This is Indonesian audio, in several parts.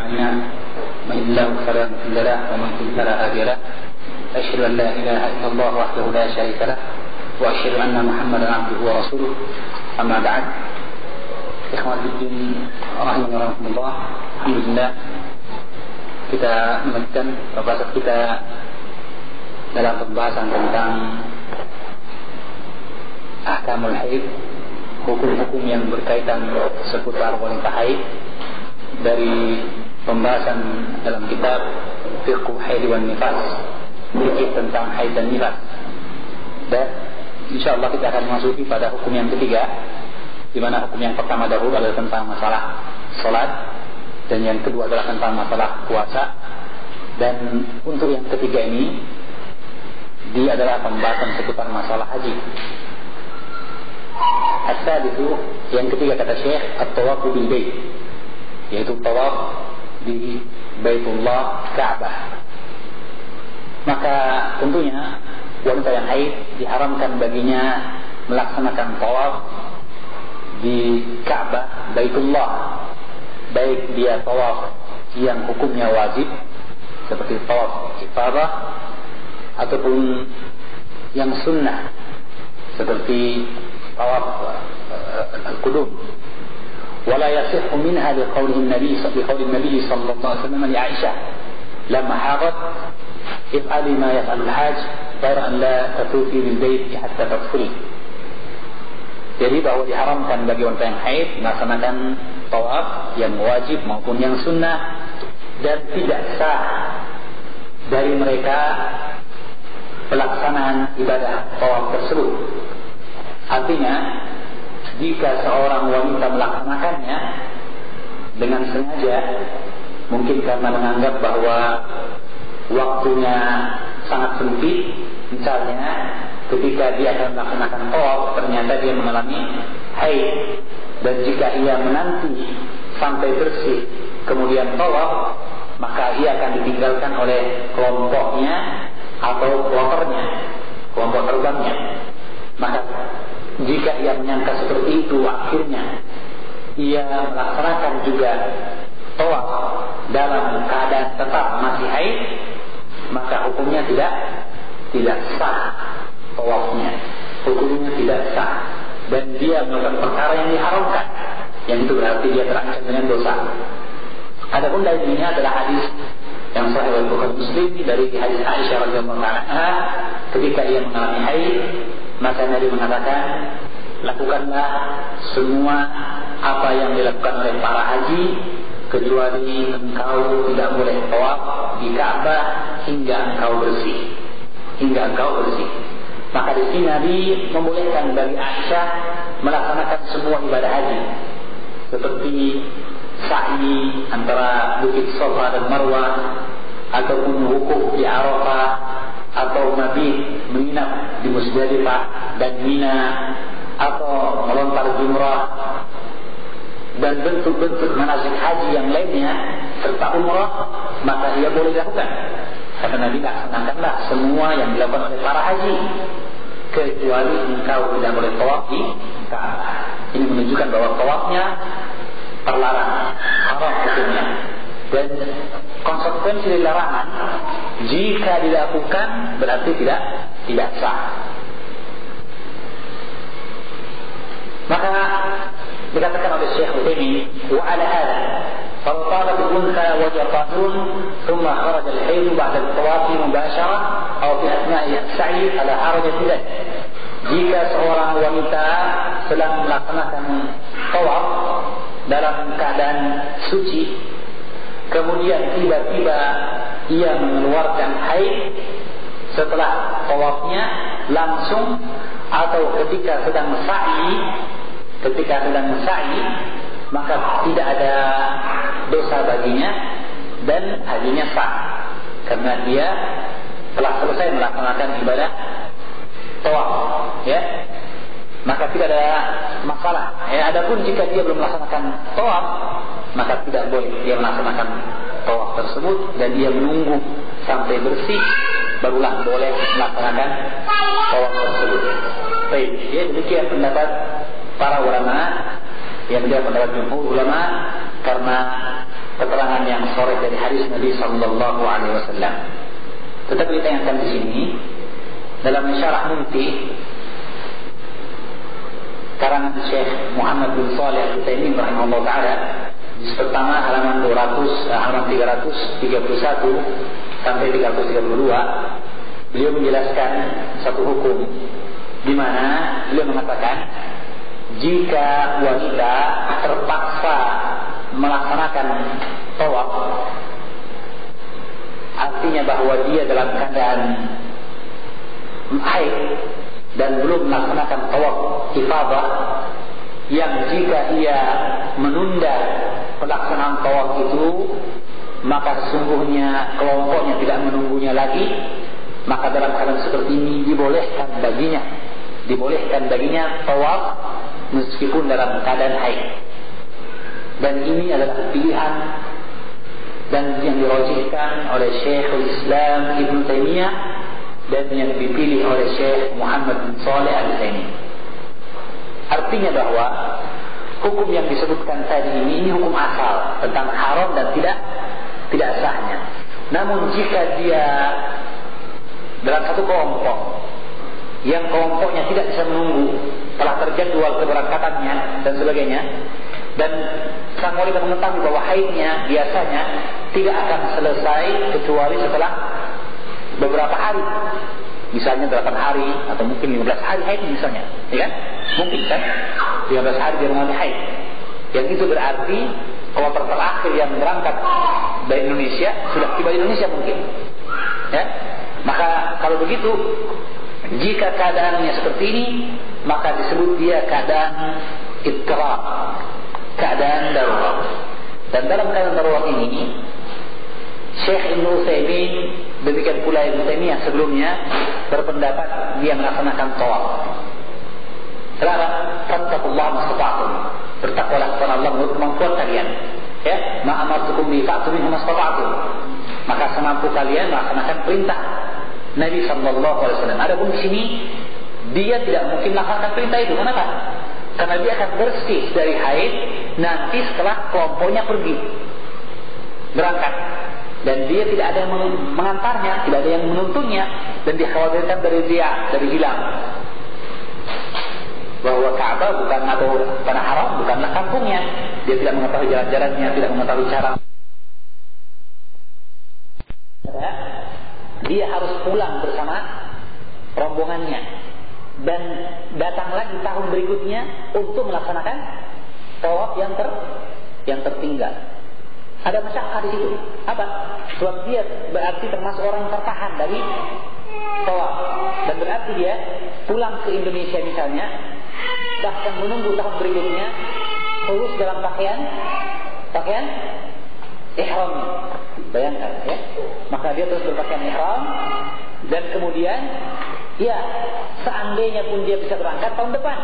أعمالنا من الله فلا مضل له ومن يضلل فلا هادي له أشهد أن لا إله إلا الله وحده لا شريك له وأشهد أن محمدا عبده ورسوله أما بعد إخوان الدين rahimahumullah. Alhamdulillah kita melanjutkan pembahasan kita dalam pembahasan tentang ahkamul haid, hukum-hukum yang berkaitan seputar wanita haid dari pembahasan dalam kitab Fiqh Haid wan Nifas, fikih tentang haid dan nifas. Dan insyaallah kita akan memasuki pada hukum yang ketiga, di mana hukum yang pertama dahulu adalah tentang masalah salat dan yang kedua adalah tentang masalah puasa, dan untuk yang ketiga ini dia adalah pembahasan seputar masalah haji. Asal itu yang ketiga kata Syekh at-tawaf bil bait, yaitu tawaf di Baitullah Ka'bah. Maka tentunya wanita yang haid diharamkan baginya melaksanakan tawaf di Ka'bah Baitullah, baik dia tawaf yang hukumnya wajib seperti tawaf ifadah ataupun yang sunnah seperti tawaf al-qudum. Wala yasihhu minha liqawli Nabi sallallahu alaihi wasallam li Aisyah lamma hadat if'ali ma yaf'alu al-hajj ghayra an la tatufi bil bait hatta tadkhuli. Jadi bahwa diharamkan bagi wanita yang haid melaksanakan tawaf yang wajib maupun yang sunnah, dan tidak sah dari mereka pelaksanaan ibadah tawaf tersebut. Artinya, jika seorang wanita melaksanakannya dengan sengaja, mungkin karena menganggap bahwa waktunya sangat sempit, misalnya ketika dia akan melaksanakan tawaf ternyata dia mengalami haid, dan jika ia menanti sampai bersih kemudian tawaf, maka ia akan ditinggalkan oleh kelompoknya atau kloternya, kelompok terbangnya. Maka jika ia menyangka seperti itu, akhirnya ia melaksanakan juga tawaf dalam keadaan tetap masih haid, maka hukumnya tidak sah tawafnya, hukumnya tidak sah, dan dia melakukan perkara yang diharamkan, yang itu berarti dia terancam dengan dosa. Adapun dalilnya adalah hadis yang sahih oleh Bukhari Muslim dari hadis Aisyah radhiyallahu anha, ketika ia mengalami haid, maka Nabi mengatakan, lakukanlah semua apa yang dilakukan oleh para haji, kecuali engkau tidak boleh tawaf di Ka'bah hingga engkau bersih. Maka di sini Nabi membolehkan bagi Aisyah melaksanakan semua ibadah haji, seperti sa'i antara bukit Safa dan Marwah, ataupun wukuf di Arafah, atau mabit menginap di Musdalifah dan Mina, atau melontar jumrah, dan bentuk-bentuk manasik haji yang lainnya serta umrah, maka ia boleh dilakukan. Karena Nabi laksanakanlah semua yang dilakukan oleh para haji, kecuali engkau tidak boleh tawaf di Ka'bah. Ini menunjukkan bahwa tawafnya terlarang, haram hukumnya, dan konsekuensi dari larangan jika dilakukan berarti tidak sah. Maka dikatakan oleh Syekh Utsaimin, wa ala hadha فلو طالت الأنثى وهي طاهر ثم خرج الحيض بعد الطواف مباشرة أو في أثناء السعي فلا حرج في ذلك. Jika seorang wanita sedang melaksanakan tawaf dalam keadaan suci, kemudian tiba-tiba ia mengeluarkan haid setelah tawafnya langsung, atau ketika sedang sa'i, maka tidak ada dosa baginya dan hajinya sah, karena dia telah selesai melaksanakan ibadah tawaf, ya. Maka tidak ada masalah. Adapun jika dia belum melaksanakan tawaf, maka tidak boleh dia melaksanakan tawaf tersebut, dan dia menunggu sampai bersih barulah boleh melaksanakan tawaf tersebut. Baik, ya, demikian pendapat para ulama, yang menjadi pendapat jumhur ulama, karena keterangan yang sore dari hadis Nabi Sallallahu Alaihi Wasallam. Tetapi ditayangkan di sini dalam syarah Mumti karangan Syekh Muhammad bin Shalih Al-Utsaimin rahimahullah taala, di pertama halaman 331 sampai 332, beliau menjelaskan satu hukum di mana beliau mengatakan jika wanita terpaksa melaksanakan tawaf, artinya bahwa dia dalam keadaan haid dan belum melaksanakan tawaf ifadah, yang jika ia menunda pelaksanaan tawaf itu, maka sesungguhnya kelompoknya tidak menunggunya lagi, maka dalam keadaan seperti ini dibolehkan baginya tawaf meskipun dalam keadaan haid. Dan ini adalah pilihan dan yang dirajihkan oleh Syekhul Islam Ibn Taimiyah dan yang dipilih oleh Syekh Muhammad bin Shalih Al-Utsaimin. Artinya bahwa hukum yang disebutkan tadi ini hukum asal tentang haram dan tidak sahnya. Namun jika dia dalam satu kelompok yang kelompoknya tidak bisa menunggu, telah terjadwal keberangkatannya dan sebagainya, dan sang wanita mengetahui bahwa haidnya biasanya tidak akan selesai kecuali setelah beberapa hari, misalnya 8 hari atau mungkin 15 hari haid misalnya, ya kan? Mungkin kan 15 hari dia mengalami haid. Yang itu berarti kloter terakhir yang berangkat dari Indonesia sudah tiba di Indonesia mungkin, ya. Maka kalau begitu, jika keadaannya seperti ini, maka disebut dia keadaan idrar, keadaan darurat. Dan dalam keadaan darurat ini, Syekh Ibn Utsaimin, demikian pula Ibn Taimiyah sebelumnya, berpendapat dia melaksanakan tawaf. Kenapa? Fattaqullaha mastata'tum. Bertakwalah kepada Allah menurut kemampuan kalian. Ya, ma amartukum bi fa'tu minhu mastata'tum. Maka semampu kalian melaksanakan perintah Nabi sallallahu alaihi wasallam. Adapun di sini dia tidak mungkin melaksanakan perintah itu. Kenapa? Karena dia akan bersih dari haid nanti setelah kelompoknya pergi berangkat. Dan dia tidak ada yang mengantarnya, tidak ada yang menuntunnya, dan dikhawatirkan dari hilang. Bahwa Ka'bah bukan atau tanah haram bukanlah kampungnya. Dia tidak mengetahui jalan-jalannya, tidak mengetahui cara. Dia harus pulang bersama rombongannya dan datang lagi tahun berikutnya untuk melaksanakan tawaf yang tertinggal. Ada masalah di situ. Apa? Sebab dia berarti termasuk orang tertahan dari tawaf, dan berarti dia pulang ke Indonesia misalnya, bahkan menunggu tahun berikutnya terus dalam pakaian ihram. Bayangkan, ya. Maka dia terus berpakaian ihram, dan kemudian ya seandainya pun dia bisa berangkat tahun depan,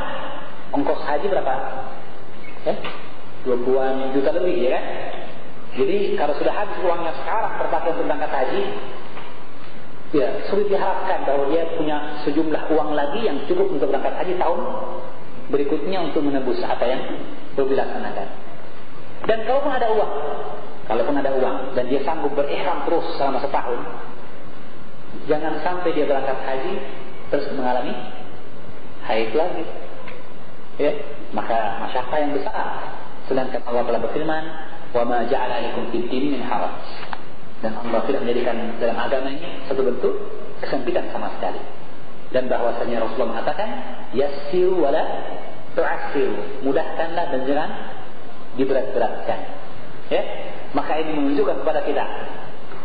ongkos haji berapa? Ya, 20 juta lebih, ya kan? Jadi kalau sudah habis uangnya sekarang terpakai untuk berangkat haji, ya sulit diharapkan bahwa dia punya sejumlah uang lagi yang cukup untuk berangkat haji tahun berikutnya untuk menebus apa yang perlu dilaksanakan. Dan kalaupun ada uang dan dia sanggup berihram terus selama setahun, jangan sampai dia berangkat haji terus mengalami haid lagi, ya, maka masyarakat yang besar. Sedangkan Allah telah berfirman, wa ma ja'ala alaikum fid din min haraj. Dan Allah tidak menjadikan dalam agama ini satu bentuk kesempitan sama sekali. Dan bahwasanya Rasulullah mengatakan, yassiru wala tu'assiru, mudahkanlah dan jangan diberat-beratkan. Ya, maka ini menunjukkan kepada kita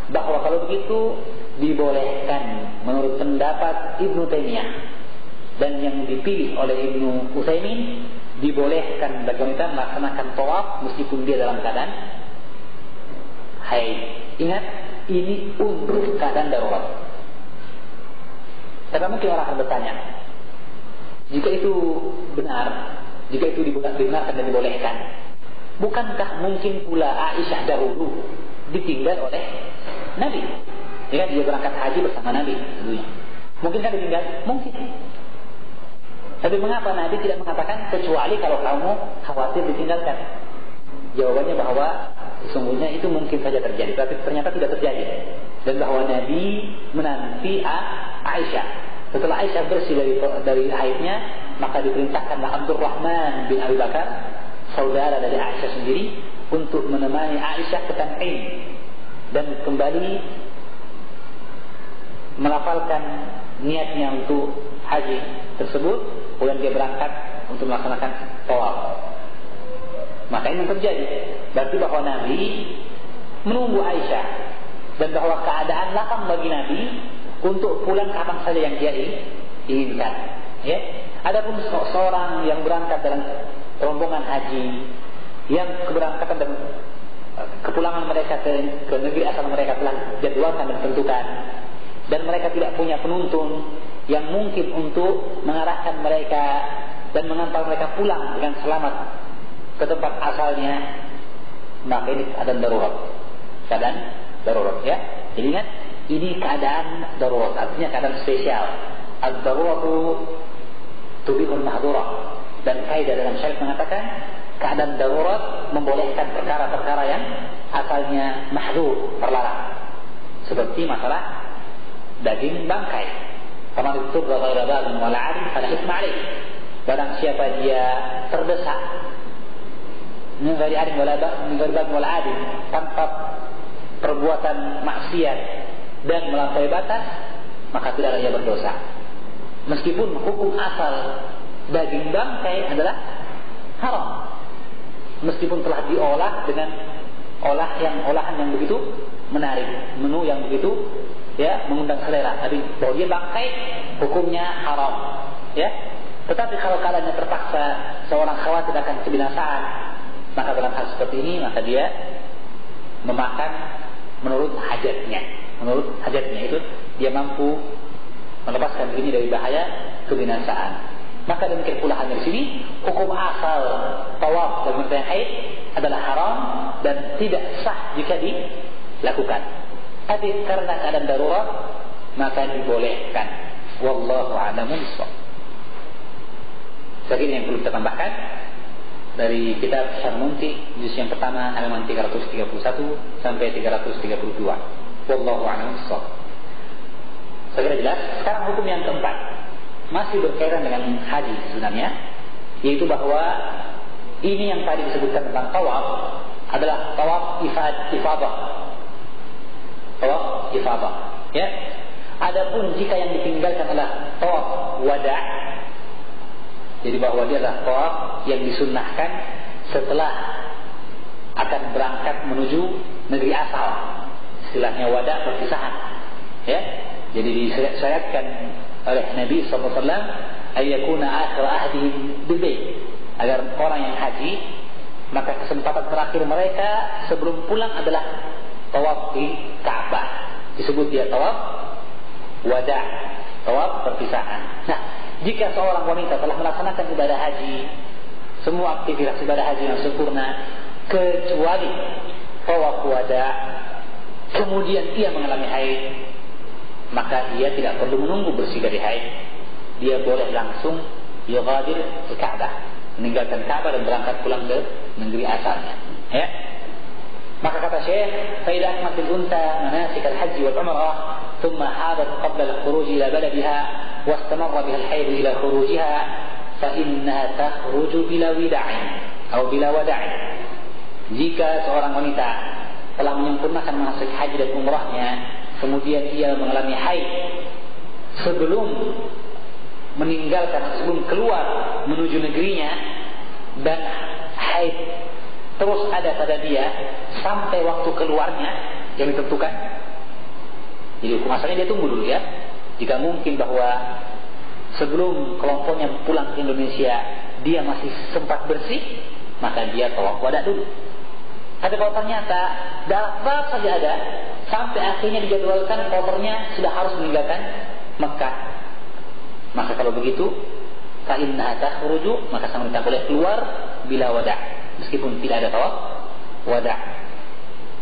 bahwa kalau begitu dibolehkan menurut pendapat Ibnu Taimiyah dan yang dipilih oleh Ibnu Utsaimin, dibolehkan bagi wanita melaksanakan tawaf meskipun dia dalam keadaan haid. Ingat, ini untuk keadaan darurat. Tapi mungkin orang akan bertanya, jika itu benar, jika itu dibenarkan dan dibolehkan, bukankah mungkin pula Aisyah dahulu ditinggal oleh Nabi? Ya, dia berangkat haji bersama Nabi dulunya. Mungkin kan ditinggal? Mungkin. Tapi mengapa Nabi tidak mengatakan kecuali kalau kamu khawatir ditinggalkan? Jawabannya bahwa sesungguhnya itu mungkin saja terjadi, tapi ternyata tidak terjadi. Dan bahwa Nabi menanti Aisyah. Setelah Aisyah bersih dari haidnya, maka diperintahkanlah Abdurrahman bin Abi Bakar, saudara dari Aisyah sendiri, untuk menemani Aisyah ke Tan'im dan kembali melafalkan niatnya untuk haji tersebut. Kemudian dia berangkat untuk melaksanakan tawaf. Maka ini yang terjadi. Berarti bahwa Nabi menunggu Aisyah, dan bahwa keadaan lapang bagi Nabi untuk pulang kapan saja yang dia inginkan. Ya. Adapun seorang yang berangkat dalam rombongan haji, yang keberangkatan dan kepulangan mereka ke negeri asal mereka telah jadwalkan dan tentukan, dan mereka tidak punya penuntun yang mungkin untuk mengarahkan mereka dan mengantar mereka pulang dengan selamat ke tempat asalnya, maka ini keadaan darurat. Keadaan darurat, ya. Jadi ingat, ini keadaan darurat, artinya keadaan spesial. Ad-daruratu tubihul mahdurah. Dan kaidah dalam syariat mengatakan keadaan darurat membolehkan perkara-perkara yang asalnya mahdzur, terlarang. Seperti masalah daging bangkai. Faman ittaqwa ghayra baghin wala 'adin fala itsma 'alayh. Barang siapa dia terdesak min ghairi 'adin wala baghin wala 'adin, tanpa perbuatan maksiat dan melampaui batas, maka tidaklah ia berdosa. Meskipun hukum asal daging bangkai adalah haram, meskipun telah diolah dengan olahan yang begitu menarik, menu yang begitu mengundang selera, tapi bahwa dia bangkai hukumnya haram, ya. Tetapi kalau keadaannya terpaksa, seorang khawatir akan kebinasaan, maka dalam hal seperti ini maka dia memakan menurut hajatnya itu dia mampu melepaskan diri dari bahaya kebinasaan. Maka demikian pula hanya di sini hukum asal tawaf dan wanita yang haid adalah haram dan tidak sah jika dilakukan. Tapi karena keadaan darurat maka dibolehkan. Wallahu a'lam bishawab. Segini yang perlu kita tambahkan dari kitab Syarh Mumti juz yang pertama halaman 331 sampai 332. Wallahu a'lam bishawab. Segera jelas. Sekarang hukum yang keempat, masih berkaitan dengan haji sebenarnya, yaitu bahwa ini yang tadi disebutkan tentang tawaf adalah tawaf ifadah. Tawaf ifadah, ya. Adapun jika yang ditinggalkan adalah tawaf wada', jadi bahwa dia adalah tawaf yang disunnahkan setelah akan berangkat menuju negeri asal. Istilahnya wada', perpisahan, ya. Jadi disyariatkan oleh Nabi SAW ayyakuna akhir ahdihim bil-bait, agar orang yang haji maka kesempatan terakhir mereka sebelum pulang adalah tawaf di Ka'bah. Disebut dia tawaf wada', tawaf perpisahan. Nah, jika seorang wanita telah melaksanakan ibadah haji, semua aktivitas ibadah haji yang sempurna kecuali tawaf wada', kemudian ia mengalami haid, maka dia tidak perlu menunggu bersih dari haid. Dia boleh langsung yughadir ke Ka'bah, meninggalkan Ka'bah dan berangkat pulang ke negeri asalnya, ya. Maka kata Syekh, fa idza akmalat al-unta manasik al-hajj wal umrah thumma hadat qabla al-khuruj ila baladiha wastamarra biha al-hayd ila khurujiha fa innaha takhruju bila wida'in atau bila wada'in. Jika seorang wanita telah menyempurnakan manasik haji dan umrahnya, kemudian ia mengalami haid sebelum meninggalkan, sebelum keluar menuju negerinya, dan haid terus ada pada dia sampai waktu keluarnya yang ditentukan. Jadi hukum asalnya dia tunggu dulu, ya. Jika mungkin bahwa sebelum kelompoknya pulang ke Indonesia dia masih sempat bersih, maka dia tawaf wada dulu. Tapi kalau ternyata dapat saja ada sampai akhirnya dijadwalkan kopernya sudah harus meninggalkan Mekah, maka kalau begitu fa innaha takhruju, maka sang wanita boleh keluar bila wada', meskipun tidak ada tawaf wada'.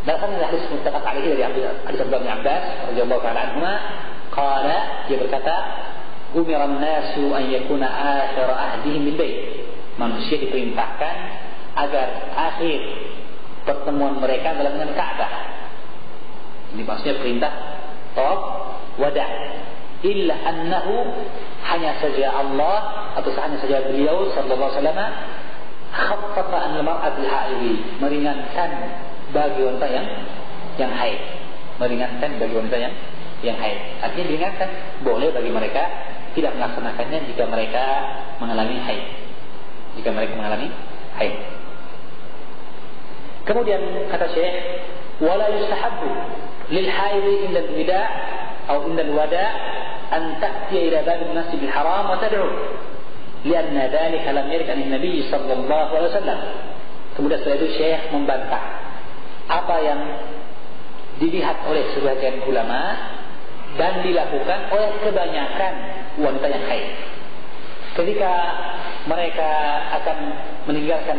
Dalam hadis muttafaq alaihi dari hadis Abdullah bin Abbas radhiyallahu ta'ala anhuma, qala, dia berkata, umira an-nasu an yakuna akhir ahdihim bil bait. Manusia diperintahkan agar akhir pertemuan mereka adalah dengan Ka'bah. Ini maksudnya perintah tawaf wada. Illa annahu, hanya saja Allah atau hanya saja beliau sallallahu alaihi wasallam khaffafa an al-mar'atil haidhi, meringankan bagi wanita yang haid. Meringankan bagi wanita yang haid. Artinya diringankan, boleh bagi mereka tidak melaksanakannya jika mereka mengalami haid. Jika mereka mengalami haid. Kemudian kata Syekh, wala yustahabbu lil haidhi inda al-wida' atau inda al-wada' an ta'tiya ila bab al-masjid al-haram wa tad'u, lianna dhalika lam yarid an an-nabi sallallahu alaihi wasallam. Kemudian setelah itu Syekh membantah apa yang dilihat oleh sebagian ulama dan dilakukan oleh kebanyakan wanita yang haid. Ketika mereka akan meninggalkan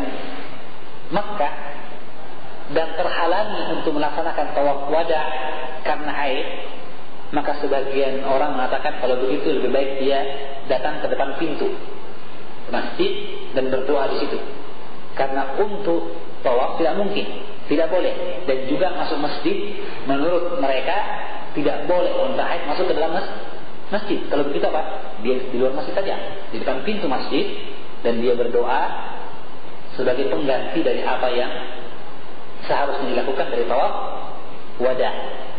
Makkah dan terhalangi untuk melaksanakan tawaf wada karena haid, maka sebagian orang mengatakan kalau begitu lebih baik dia datang ke depan pintu masjid dan berdoa di situ. Karena untuk tawaf tidak mungkin, tidak boleh, dan juga masuk masjid menurut mereka tidak boleh wanita haid masuk ke dalam masjid. Kalau begitu apa? Dia di luar masjid saja, di depan pintu masjid, dan dia berdoa sebagai pengganti dari apa yang seharusnya dilakukan dari tawaf wada.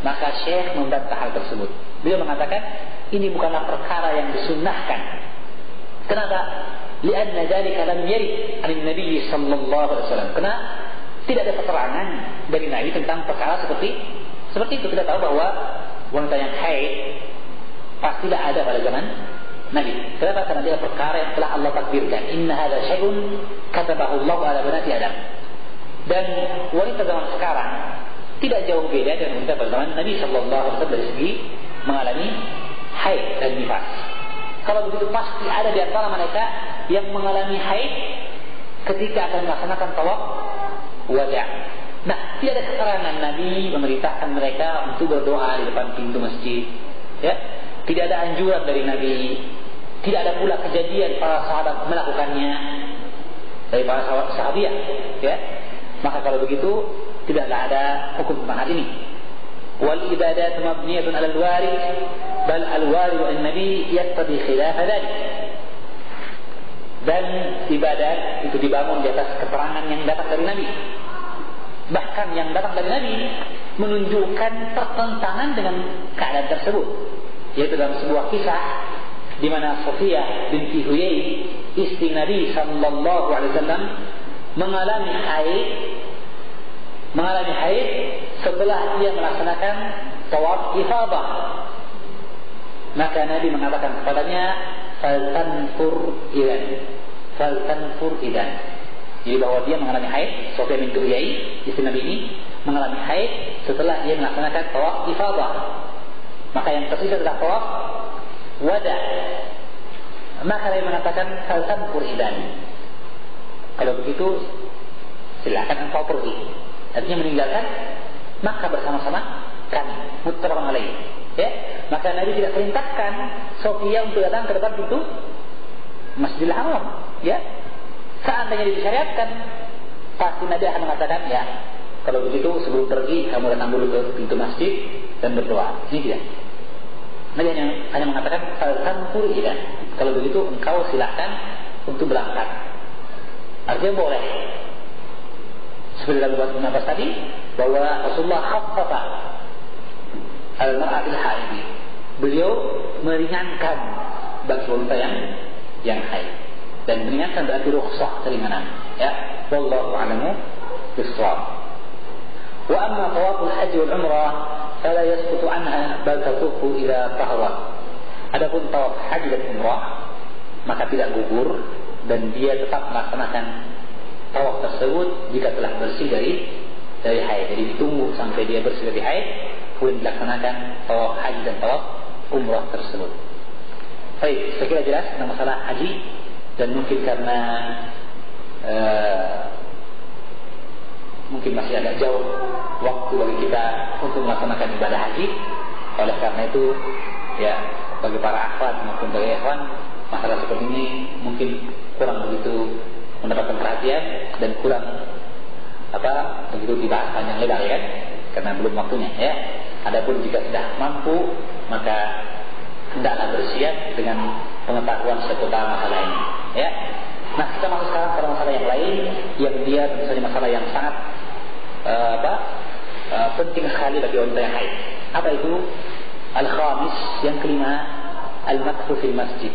Maka Syekh membantah hal tersebut. Beliau mengatakan ini bukanlah perkara yang disunnahkan. Kenapa? Lianna dzalika lam yarid an Nabi sallallahu alaihi wasallam. Karena tidak ada keterangan dari Nabi tentang perkara seperti itu. Kita tahu bahwa wanita yang haid pastilah ada pada zaman Nabi. Kenapa? Karena dia perkara yang telah Allah takdirkan. Inna hadza syai'un katabahu Allah ala banati Adam. Dan wanita zaman sekarang tidak jauh beda dengan wanita pada zaman Nabi sallallahu alaihi wasallam dari segi mengalami haid dan nifas. Kalau begitu pasti ada di antara mereka yang mengalami haid ketika akan melaksanakan tawaf wada. Nah, tidak ada keterangan Nabi memerintahkan mereka untuk berdoa di depan pintu masjid. Ya, tidak ada anjuran dari Nabi. Tidak ada pula kejadian para sahabat melakukannya dari para sahabiah. Ya, maka kalau begitu tidaklah ada hukum tentang hal ini. Wal ibadat mabniyatun 'ala al-warid, bal al-warid an-nabi yaqtadi khilaf dzalik. Dan ibadat itu dibangun di atas keterangan yang datang dari Nabi. Bahkan yang datang dari Nabi menunjukkan pertentangan dengan keadaan tersebut. Yaitu dalam sebuah kisah di mana Sofiyah binti Huyai, istri Nabi sallallahu alaihi wasallam, mengalami haid setelah dia melaksanakan tawaf ifadah. Maka Nabi mengatakan kepadanya, faltanfur idan. Jadi bahwa dia mengalami haid, Sofiyah binti Huyai, istri Nabi ini mengalami haid setelah dia melaksanakan tawaf ifadah. Maka yang tersisa adalah tawaf wada. Maka dia mengatakan faltanfur idan. Kalau begitu silakan engkau pergi. Artinya meninggalkan Makkah bersama-sama kami. Muttafaqun alaih. Ya, maka Nabi tidak perintahkan Sofiyah untuk datang ke depan pintu Masjidil Haram. Ya, seandainya disyariatkan, pasti Nabi akan mengatakan, ya, kalau begitu sebelum pergi kamu datang dulu ke pintu masjid dan berdoa. Ini tidak. Nabi hanya mengatakan faltanfur idan. Kalau begitu engkau silakan untuk berangkat. Artinya boleh. Seperti dalam buat nafas tadi, bahwa Rasulullah khaffafa al-mar'atil haidhi. Beliau meringankan bagi wanita yang haid. Dan meringankan berarti rukhsah, keringanan. Ya, wallahu a'lamu bis-shawab. Wa amma tawaful haji wal umrah fala yasqutu anha bal tatufu ila tahara. Adapun tawaf haji dan umrah maka tidak gugur dan dia tetap melaksanakan tawaf tersebut jika telah bersih dari haid. Jadi ditunggu sampai dia bersih dari haid, kemudian dilaksanakan tawaf haji dan tawaf umrah tersebut. Baik, saya kira jelas tentang masalah haji. Dan mungkin karena mungkin masih agak jauh waktu bagi kita untuk melaksanakan ibadah haji. Oleh karena itu, ya, bagi para akhwat maupun bagi ikhwan, masalah seperti ini mungkin kurang begitu mendapatkan perhatian dan kurang begitu dibahas panjang lebar ya kan, karena belum waktunya ya. Adapun jika sudah mampu maka hendaklah bersiap dengan pengetahuan seputar masalah ini ya. Nah, kita masuk sekarang pada masalah yang lain yang dia tentu saja masalah yang sangat penting sekali bagi wanita yang haid. Apa itu? Al-khamis, yang kelima, al-maktu fil masjid.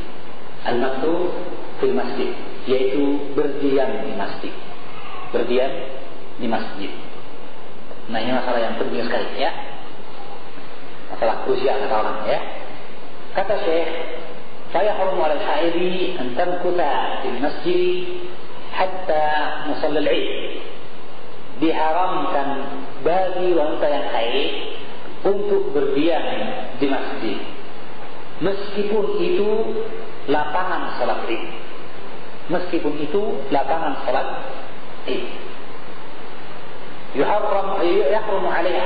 Al-maktu fil masjid, yaitu berdiam di masjid. Berdiam di masjid. Nah, ini masalah yang penting sekali ya. Masalah krusial kata orang ya. Kata Syekh, فيحرم على الحائض أن تمكث في المسجد حتى مصلى العيد. Diharamkan bagi wanita yang haid untuk berdiam di masjid meskipun itu lapangan salat Id. Meskipun itu lapangan salat Id. Yahrum 'alaiha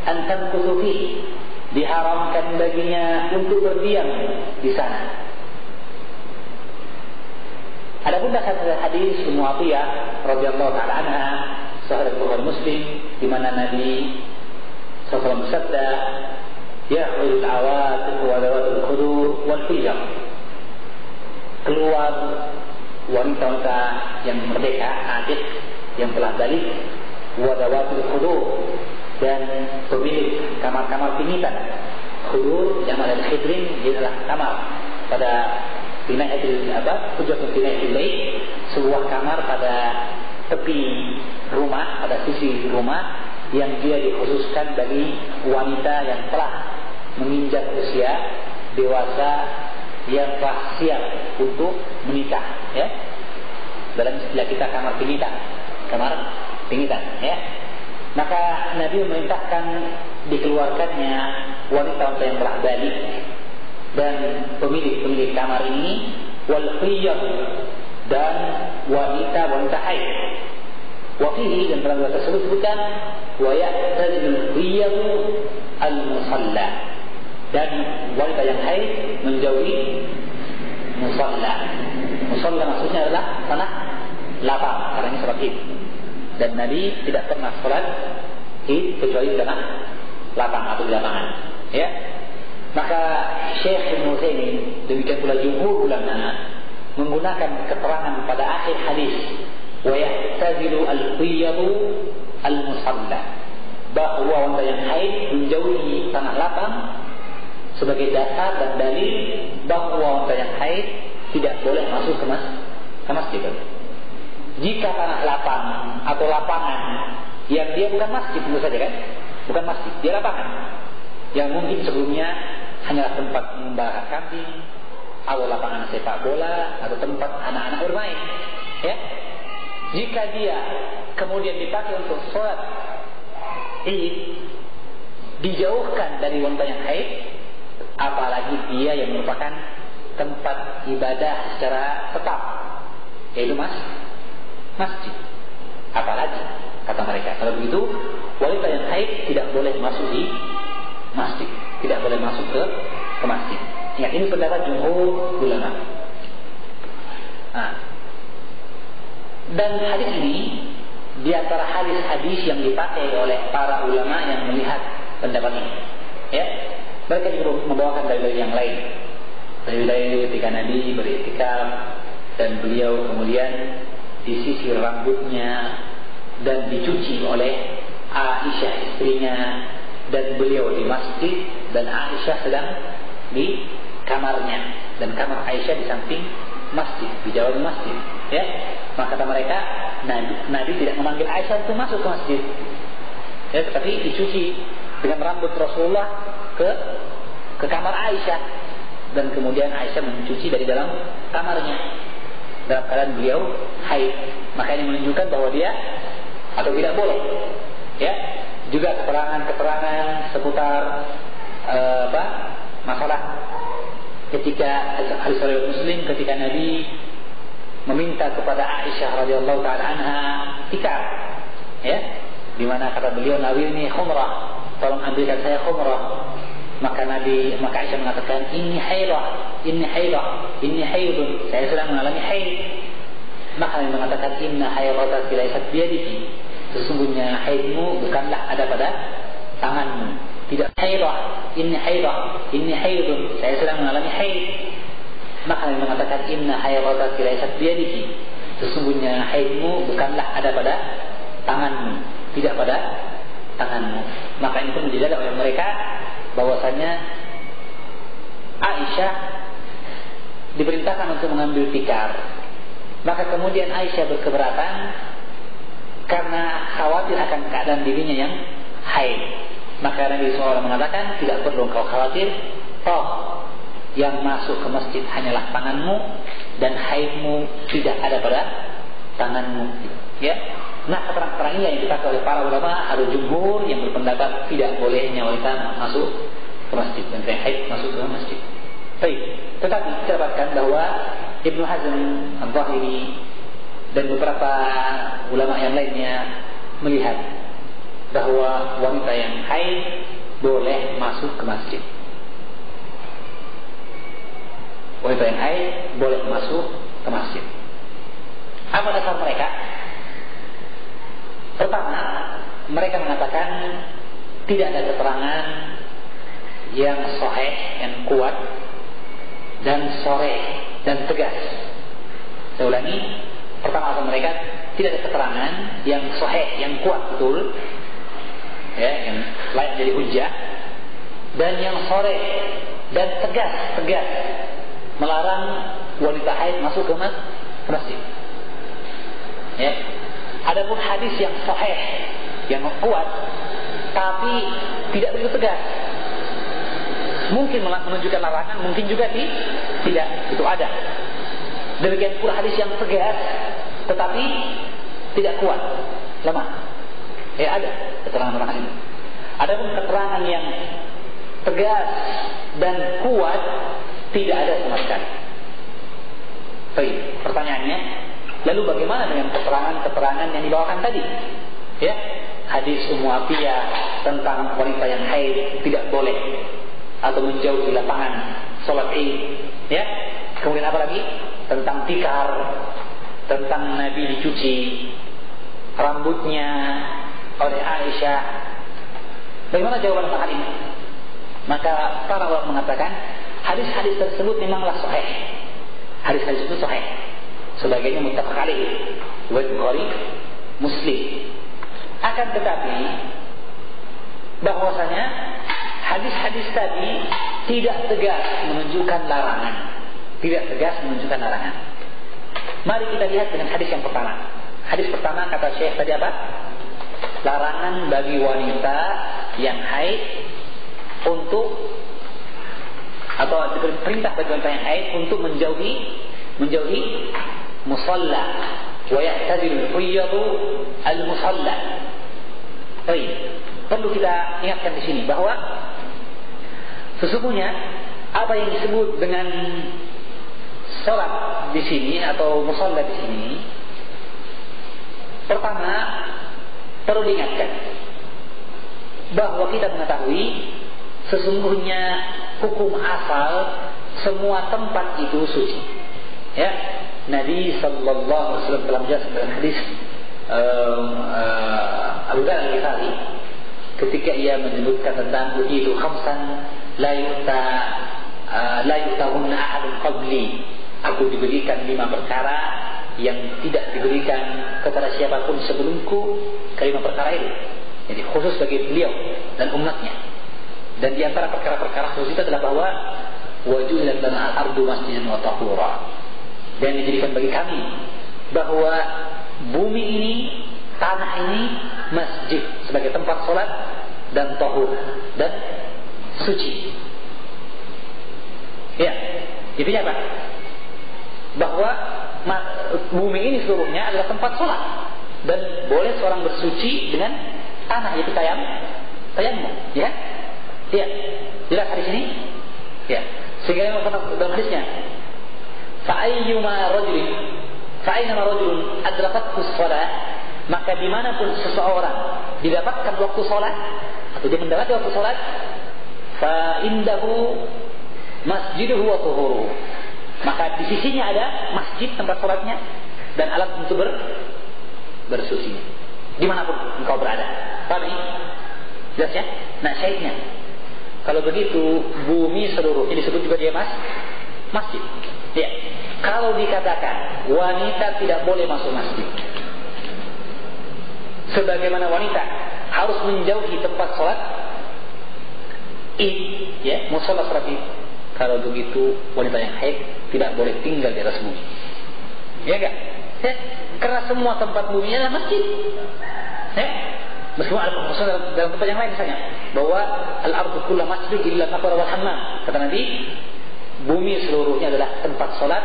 an tamkuthu fihi. Diharamkan baginya untuk berdiam di sana. Adapun dasar hadis Ummu Atiyah radhiyallahu taala anha sahih Bukhari Muslim di mana Nabi sallallahu bersabda, "Ya'ul awatiq wa dawatul khudur wal hijab." Keluar wanita-wanita yang merdeka, adik yang telah balik, wa dawatul khudur, dan pemilik kamar-kamar pimitan. Khudur yang ada di khidrin, dia adalah kamar pada binayatul hujatul binayatul bait, sebuah kamar pada tepi rumah, pada sisi rumah yang dia dikhususkan bagi wanita yang telah menginjak usia dewasa, yang telah siap untuk menikah ya. Dalam istilah kita kamar pimitan ya. Maka Nabi memerintahkan dikeluarkannya wanita-wanita yang telah balik dan pemilik kamar ini, wal khiyar, dan wanita haid. Wa fihi, dan dalam riwayat tersebut disebutkan, wa ya'tazilul khiyar al-musalla, dan wanita yang haid menjauhi musalla. Musalla maksudnya adalah tanah lapang, karena ini salat Id. Dan Nabi tidak pernah sholat Id kecuali di tanah lapang atau di lapangan ya. Maka Syekh Ibnu Utsaimin, demikian pula jumhur ulama, menggunakan keterangan pada akhir hadis wa yahtazilu al-qiyadu al-musalla, bahwa wanita yang haid menjauhi tanah lapang sebagai dasar dan dalil bahwa wanita yang haid tidak boleh masuk ke masjid. Jika tanah lapang atau lapangan yang dia bukan masjid tentu saja kan, bukan masjid, dia lapangan yang mungkin sebelumnya hanyalah tempat membakar kambing atau lapangan sepak bola atau tempat anak-anak bermain ya. Jika dia kemudian dipakai untuk sholat Id, dijauhkan dari wanita yang haid, apalagi dia yang merupakan tempat ibadah secara tetap, yaitu masjid. Apalagi kata mereka, kalau begitu wanita yang haid tidak boleh masuk di masjid, tidak boleh masuk ke masjid. Ingat, ini pendapat jumhur ulama. Dan hadis ini di antara hadis-hadis yang dipakai oleh para ulama yang melihat pendapat ini ya. Mereka juga membawakan dalil yang lain, dalil ketika Nabi beriktikaf dan beliau kemudian disisir rambutnya dan dicuci oleh Aisyah istrinya, dan beliau di masjid dan Aisyah sedang di kamarnya, dan kamar Aisyah di samping masjid, di jauh masjid ya. Maka kata mereka, Nabi tidak memanggil Aisyah untuk masuk ke masjid ya, tetapi dicuci dengan rambut Rasulullah ke kamar Aisyah, dan kemudian Aisyah mencuci dari dalam kamarnya dalam keadaan beliau haid. Maka ini menunjukkan bahwa dia atau tidak boleh ya. Juga keterangan-keterangan seputar masalah ketika hadis riwayat Muslim, ketika Nabi meminta kepada Aisyah radhiyallahu taala anha tikar ya, di mana kata beliau, nawirni khumrah, tolong ambilkan saya khumrah. Maka Aisyah mengatakan, inni haidun, saya sedang mengalami haid. Maka Nabi mengatakan, inna haidata laysat biyadiki, sesungguhnya haidmu bukanlah ada pada tanganmu. Tidak haidah, inni haidun, saya sedang mengalami haid. Maka Nabi mengatakan inna haidata laysat biyadihi, sesungguhnya haidmu bukanlah ada pada tanganmu, tidak pada tanganmu. Maka ini pun dijaga oleh mereka bahwasanya Aisyah diperintahkan untuk mengambil tikar. Maka kemudian Aisyah berkeberatan karena khawatir akan keadaan dirinya yang haid. Maka Nabi SAW mengatakan tidak perlu kau khawatir, toh yang masuk ke masjid hanyalah tanganmu dan haidmu tidak ada pada tanganmu. Ya. Nah, keterangan ini yang dipakai oleh para ulama ada jumhur yang berpendapat tidak bolehnya wanita masuk ke masjid, wanita yang haid masuk ke masjid. Baik, tetapi kita dapatkan bahwa Ibnu Hazm Al-Zahiri dan beberapa ulama yang lainnya melihat bahwa wanita yang haid boleh masuk ke masjid. Wanita yang haid boleh masuk ke masjid. Apa dasar mereka? Pertama, mereka mengatakan tidak ada keterangan yang sahih, yang kuat dan sharih dan tegas. Saya ulangi, pertama mereka tidak ada keterangan yang sahih, yang kuat betul, ya, yang layak jadi hujjah, dan yang sharih dan tegas melarang wanita haid masuk ke masjid. Ya. Adapun hadis yang sahih, yang kuat, tapi tidak begitu tegas. Mungkin menunjukkan larangan, mungkin juga tidak. Itu ada. Demikian pula hadis yang tegas, tetapi tidak kuat, lemah. Ya, ada keterangan ini. Adapun keterangan yang tegas dan kuat tidak ada sama sekali. Baik, pertanyaannya, lalu bagaimana dengan keterangan-keterangan yang dibawakan tadi? Ya, hadis Ummu Atiyah tentang wanita yang haid tidak boleh atau menjauhi lapangan salat Id. Ya, kemudian apa lagi? Tentang tikar, tentang Nabi dicuci rambutnya oleh Aisyah. Bagaimana jawaban hal ini? Maka para ulama mengatakan hadis-hadis tersebut memanglah sahih. Hadis-hadis itu sahih. Sebagainya muttafaq alaih, riwayat Bukhari, Muslim. Akan tetapi bahwasanya hadis-hadis tadi tidak tegas menunjukkan larangan. Tidak tegas menunjukkan larangan. Mari kita lihat dengan hadis yang pertama. Hadis pertama kata Syekh tadi apa? Larangan bagi wanita yang haid untuk, atau perintah bagi wanita yang haid untuk menjauhi musalla wa ya'tadil al-hayyadu al-musalla. Baik, perlu kita ingatkan di sini bahwa sesungguhnya apa yang disebut dengan salat di sini atau musalla di sini, pertama perlu diingatkan bahwa kita mengetahui sesungguhnya hukum asal semua tempat itu suci. Ya, Nabi sallallahu alaihi wasallam telah menjelaskan dalam hadis Abu Dzar Al-Ghifari ketika ia menyebutkan tentang ujitu khamsan la yutahunna ahadun qabli. Aku diberikan 5 perkara yang tidak diberikan kepada siapapun sebelumku, kelima perkara itu. Jadi khusus bagi beliau dan umatnya. Dan di antara perkara-perkara khusus itu adalah bahwa wajulat lana al-ardu masjidan wa tahura. Dan dijadikan bagi kami bahwa bumi ini, tanah ini masjid sebagai tempat sholat dan tahur dan suci. Ya, intinya apa? Bahwa bumi ini seluruhnya adalah tempat sholat dan boleh seorang bersuci dengan tanah, yaitu tayammum. Ya, ya, jelas hadis ini. Ya, sehingga dalam hadisnya, fa'ayyuma rajulun adrakathu shalah, maka dimanapun seseorang didapatkan waktu sholat atau dia mendapati waktu sholat, fa indahu masjiduhu wa tuhuru, maka di sisinya ada masjid tempat sholatnya dan alat untuk bersucinya. dimanapun engkau berada. Paham ini? Jelas ya? Nah, syahidnya, kalau begitu bumi seluruhnya disebut juga dia masjid. Ya. Kalau dikatakan wanita tidak boleh masuk masjid, sebagaimana wanita harus menjauhi tempat sholat ya, musola sholat id. Kalau begitu wanita yang haid tidak boleh tinggal di atas bumi. Ya enggak? Ya, karena semua tempat bumi adalah masjid. Ya. Meskipun ada khusus dalam tempat yang lain misalnya, bahwa al-ardu kullu masjid illa maqbara wal hammam. Kata Nabi, bumi seluruhnya adalah tempat sholat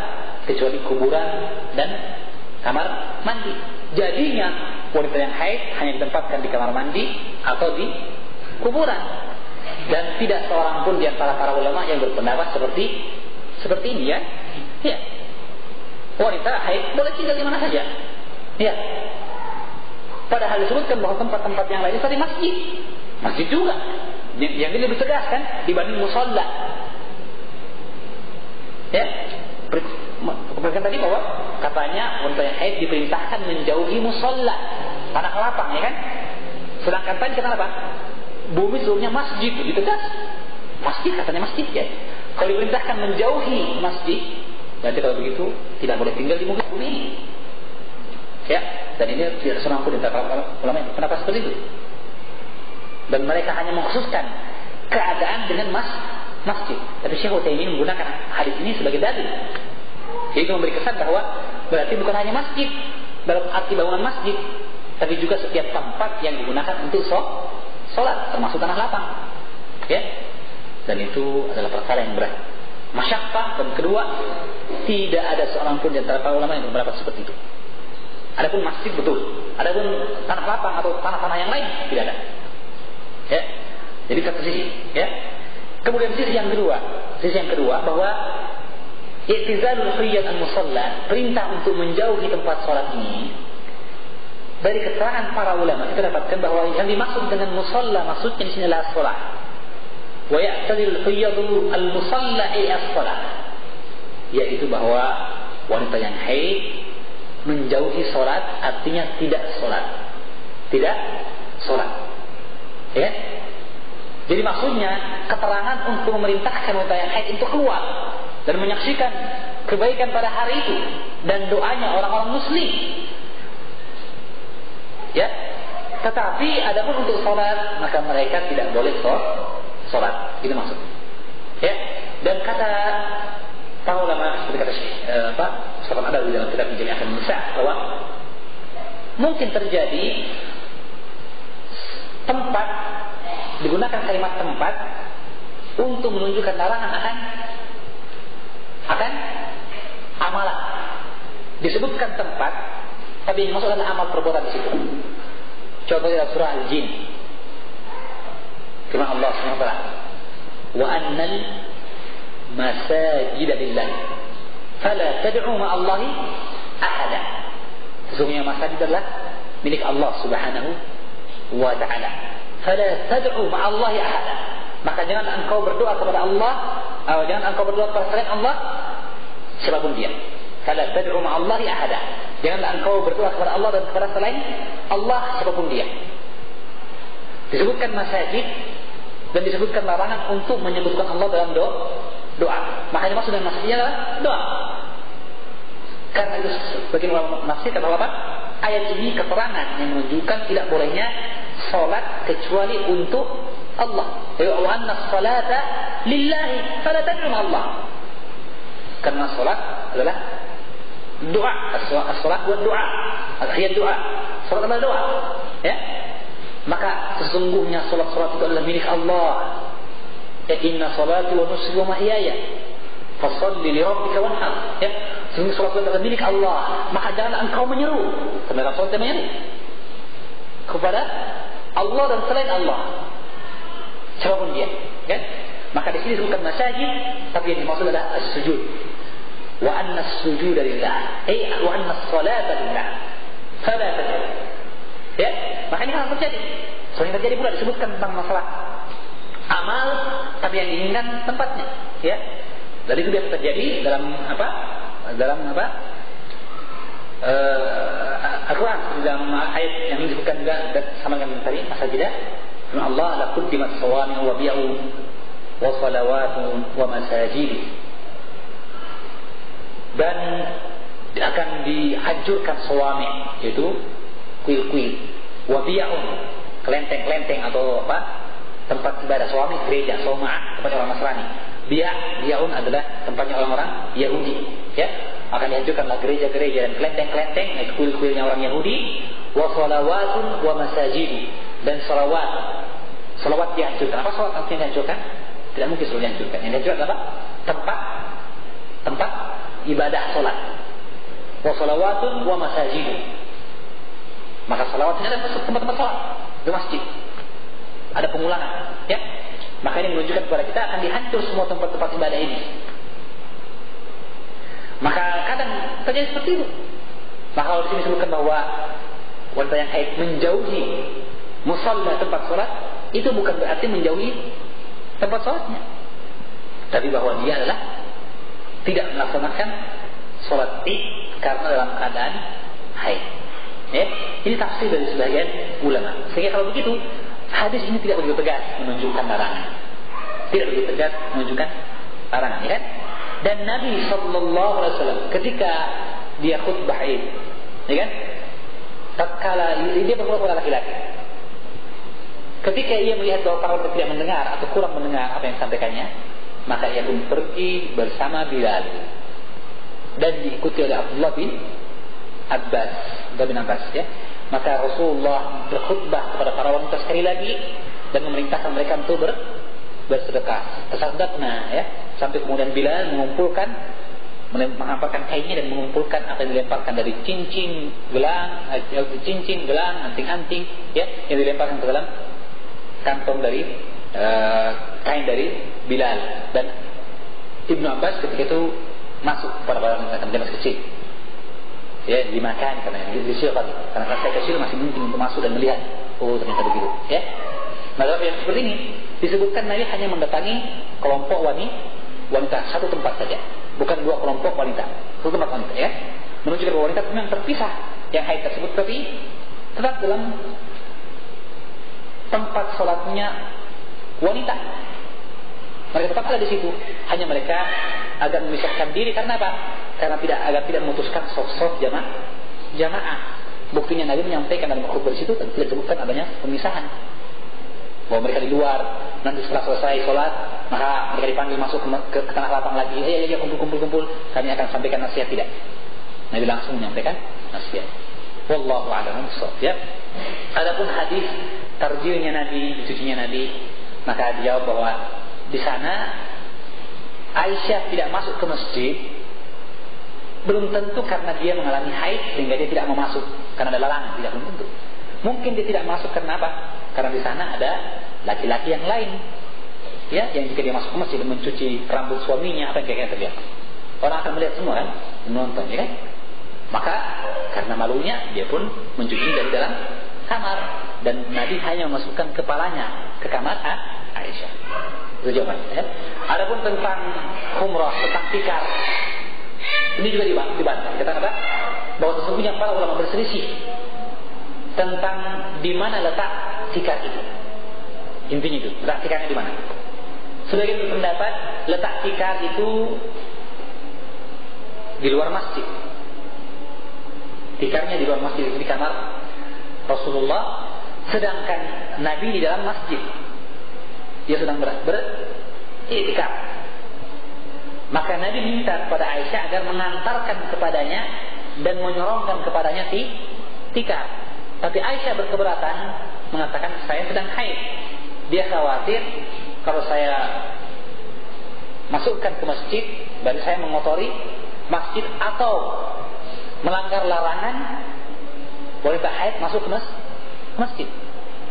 kecuali kuburan dan kamar mandi. Jadinya wanita yang haid hanya ditempatkan di kamar mandi atau di kuburan. Dan tidak seorang pun di antara para ulama yang berpendapat seperti ini ya. Ya. Wanita haid boleh tinggal di mana saja. Ya. Padahal disebutkan bahwa tempat-tempat yang lain tadi masjid. Masjid juga. Yang ini lebih tegas kan dibanding musalla. Ya. Kemudian tadi bahwa katanya wanita yang haid diperintahkan menjauhi musalla, tanah lapang ya kan. Sedangkan tadi kata apa? Bumi seluruhnya masjid, itu tegas. Masjid katanya masjid ya. Kalau diperintahkan menjauhi masjid, berarti kalau begitu tidak boleh tinggal di bumi ini. Ya, dan ini tidak seorang pun antara ulama kenapa seperti itu. Dan mereka hanya mengkhususkan keadaan dengan masjid. Tapi Syekh Utsaimin menggunakan hadis ini sebagai dalil. Jadi memberi kesan bahwa berarti bukan hanya masjid dalam arti bangunan masjid, tapi juga setiap tempat yang digunakan untuk sholat, termasuk tanah lapang. Ya, dan itu adalah perkara yang berat, masyaqqah. Dan kedua, tidak ada seorang pun di antara para ulama yang berpendapat seperti itu. Adapun masjid betul, adapun tanah lapang atau tanah-tanah yang lain tidak ada. Ya, jadi satu sisi. Ya. Kemudian sisi yang kedua bahwa i'tizalul huyyat al-musalla, perintah untuk menjauhi tempat sholat ini, dari keterangan para ulama kita dapatkan bahwa yang dimaksud dengan musalla maksudnya di sini adalah sholat. Wa ya'tazilul huyyatu al-musalla as-sholat, yaitu bahwa wanita yang haid menjauhi sholat artinya tidak sholat. Ya. Jadi maksudnya keterangan untuk memerintahkan wanita yang haid untuk keluar dan menyaksikan kebaikan pada hari itu dan doanya orang-orang muslim. Ya. Tetapi adapun untuk sholat, maka mereka tidak boleh sholat. Itu maksudnya. Ya. Dan kata para ulama seperti kata Mustafa Adawi dalam kitab Jami' an-Nisa bahwa mungkin terjadi tempat, digunakan kalimat tempat untuk menunjukkan larangan akan amalan. Disebutkan tempat, tapi yang maksud adalah amal perbuatan di situ. Coba dalam surah Al-Jin, firman Allah Subhanahu wa taala, "Wa annal masajida lillah fala tad'u ma'allahi ahada." Sesungguhnya masjid adalah milik Allah Subhanahu wa ta'ala. Fala tad'u ma'allahi ahada. Maka jangan engkau berdoa kepada Allah, jangan engkau berdoa kepada selain Allah siapapun dia. Fala tad'u ma'allahi ahada. Janganlah engkau berdoa kepada Allah dan kepada selain Allah siapapun dia. Disebutkan masjid dan disebutkan larangan untuk menyebutkan Allah dalam doa. Makanya maksud dengan masjidnya adalah doa. Karena itu bagi ulama nafsir kata apa? Ayat ini keterangan yang menunjukkan tidak bolehnya salat kecuali untuk Allah. Wa anna salata lillahi fala tad'u Allah. Karena salat adalah doa. As-salat buat doa. Al-khiyat doa. Salat adalah doa. Ya. Maka sesungguhnya salat-salat itu adalah milik Allah. Inna salati wa nusuki wa mahyaya fasholli li rabbika wanhar. Ya, sesungguhnya salat itu adalah milik Allah, maka janganlah engkau menyeru. Karena salat menyeru kepada Allah dan selain Allah siapapun dia, kan? Maka di sini disebutkan masajid, tapi yang dimaksud adalah as-sujud. Wa anna as-sujuda lillah, wa anna as-salata lillah. Fala tad'u. Ya, maka ini akan terjadi. Sering terjadi pula disebutkan tentang masalah amal, tapi yang diinginkan tempatnya, ya. Dan itu biasa terjadi dalam apa? Al-Quran di dalam ayat yang disebutkan juga sama dengan tadi as-sajdah, Allah la quddimat sawami wa bi'u wa salawatun wa masajid. Dan akan dihancurkan sawami, yaitu kuil-kuil, wa bi'u kelenteng-kelenteng atau tempat ibadah. Sawami gereja, sawma tempat orang Nasrani. Bi'un adalah tempatnya orang-orang Yahudi, ya. Akan dihancurkanlah gereja-gereja dan kelenteng-kelenteng, yaitu kuil-kuilnya orang Yahudi. Wa salawatun wa masajid, dan salawat dihancurkan. Apa salawat artinya dihancurkan? Tidak mungkin selalu dihancurkan. Yang dihancurkan apa? Tempat ibadah salat. Wa salawatun wa masajid. Maka salawatnya ada tempat-tempat salat di masjid. Ada pengulangan, ya. Maka ini menunjukkan kepada kita akan dihancur semua tempat-tempat ibadah ini. Maka kadang terjadi seperti itu. Maka kalau di sini disebutkan bahwa wanita yang haid menjauhi musalla tempat salat, itu bukan berarti menjauhi tempat salatnya, tapi bahwa dia adalah tidak melaksanakan salat id karena dalam keadaan haid. Ya, ini tafsir dari sebagian ulama. Sehingga kalau begitu, hadis ini tidak begitu tegas menunjukkan larangan. Tidak begitu tegas menunjukkan larangan, ya kan? Dan Nabi SAW ketika dia khutbah Id, ya kan? Tatkala dia berkhutbah kepada laki-laki, ketika ia melihat bahwa para wanita tidak mendengar atau kurang mendengar apa yang disampaikannya, maka ia pun pergi bersama Bilal dan diikuti oleh Abdullah bin Abbas, ya. Maka Rasulullah berkhutbah kepada para wanita sekali lagi dan memerintahkan mereka untuk bersedekah, tasaddaqna, ya, sampai kemudian Bilal menghafalkan kainnya dan mengumpulkan apa yang dilemparkan dari cincin, gelang, anting-anting, ya, yang dilemparkan ke dalam kantong dari kain dari Bilal. Dan Ibnu Abbas ketika itu masuk pada wanita masih kecil, ya, dimakan karena karena saya kecil masih mungkin untuk masuk dan melihat, oh ternyata begitu, ya. Nah, dalam yang seperti ini disebutkan Nabi hanya mendatangi kelompok wanita satu tempat saja, bukan dua kelompok wanita, satu tempat wanita, ya. Menunjukkan bahwa wanita memang terpisah yang haid tersebut, tapi tetap dalam tempat sholatnya wanita. Mereka tetap ada di situ, hanya mereka agak memisahkan diri karena apa? Karena agar tidak memutuskan saf-saf jamaah. Buktinya Nabi menyampaikan dalam khutbah di situ dan tidak disebutkan adanya pemisahan. Bahwa mereka di luar, nanti setelah selesai sholat, maka mereka dipanggil masuk ke tanah lapang lagi. Ya, kumpul. Kami akan sampaikan nasihat, tidak. Nabi langsung menyampaikan nasihat. Wallahu a'lam bishawab, ya. Adapun hadis tarjihnya Nabi, cucinya Nabi, maka dijawab bahwa di sana Aisyah tidak masuk ke masjid belum tentu karena dia mengalami haid sehingga dia tidak mau masuk karena ada larangan, tidak, belum tentu. Mungkin dia tidak masuk karena apa? Karena di sana ada laki-laki yang lain, ya, yang jika dia masuk ke masjid dan mencuci rambut suaminya, apa yang kira-kira terjadi? Orang akan melihat semua, kan, menonton, ya kan? Maka karena malunya dia pun mencuci dari dalam kamar dan Nabi hanya memasukkan kepalanya ke kamar Aisyah. Itu jawabannya, ya. Adapun tentang umrah, tentang tikar, ini juga dibantah. Kita kata bahwa sesungguhnya para ulama berselisih tentang di mana letak tikar itu. Intinya itu, letak tikarnya di mana? Sebagian berpendapat letak tikar itu di luar masjid. Tikarnya di luar masjid, di kamar Rasulullah, sedangkan Nabi di dalam masjid. Dia sedang beriktikaf. Maka Nabi minta kepada Aisyah agar mengantarkan kepadanya dan menyorongkan kepadanya tikar. Tapi Aisyah berkeberatan, mengatakan saya sedang haid. Dia khawatir kalau saya masukkan ke masjid, berarti saya mengotori masjid atau melanggar larangan wanita haid masuk ke masjid.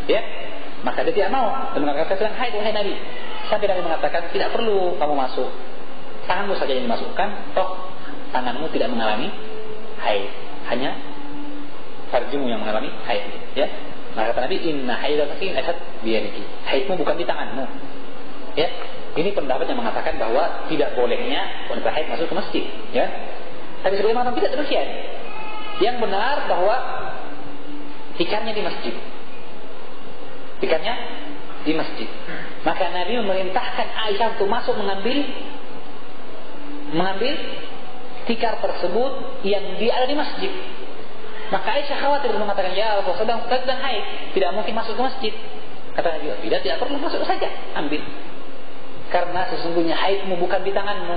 Ya, maka dia tidak mau dan mengatakan saya sedang haid, wahai Nabi. Sampai Nabi mengatakan tidak perlu kamu masuk, tanganmu saja yang dimasukkan, toh tanganmu tidak mengalami haid, hanya farjumu yang mengalami haid, ya. Maka kata Nabi, inna haidataki asad biyadiki, haidmu bukan di tanganmu, ya. Ini pendapat yang mengatakan bahwa tidak bolehnya wanita haid masuk ke masjid, ya. Tapi sebagian ulama tidak demikian. Yang benar bahwa Tikarnya di masjid. Tikarnya di masjid. Maka Nabi memerintahkan Aisyah untuk masuk mengambil tikar tersebut yang dia ada di masjid. Maka Aisyah khawatir dan mengatakan, ya Rasulullah sedang haid, tidak mungkin masuk ke masjid. Kata Nabi, tidak perlu, masuk saja, ambil. Karena sesungguhnya haidmu bukan di tanganmu,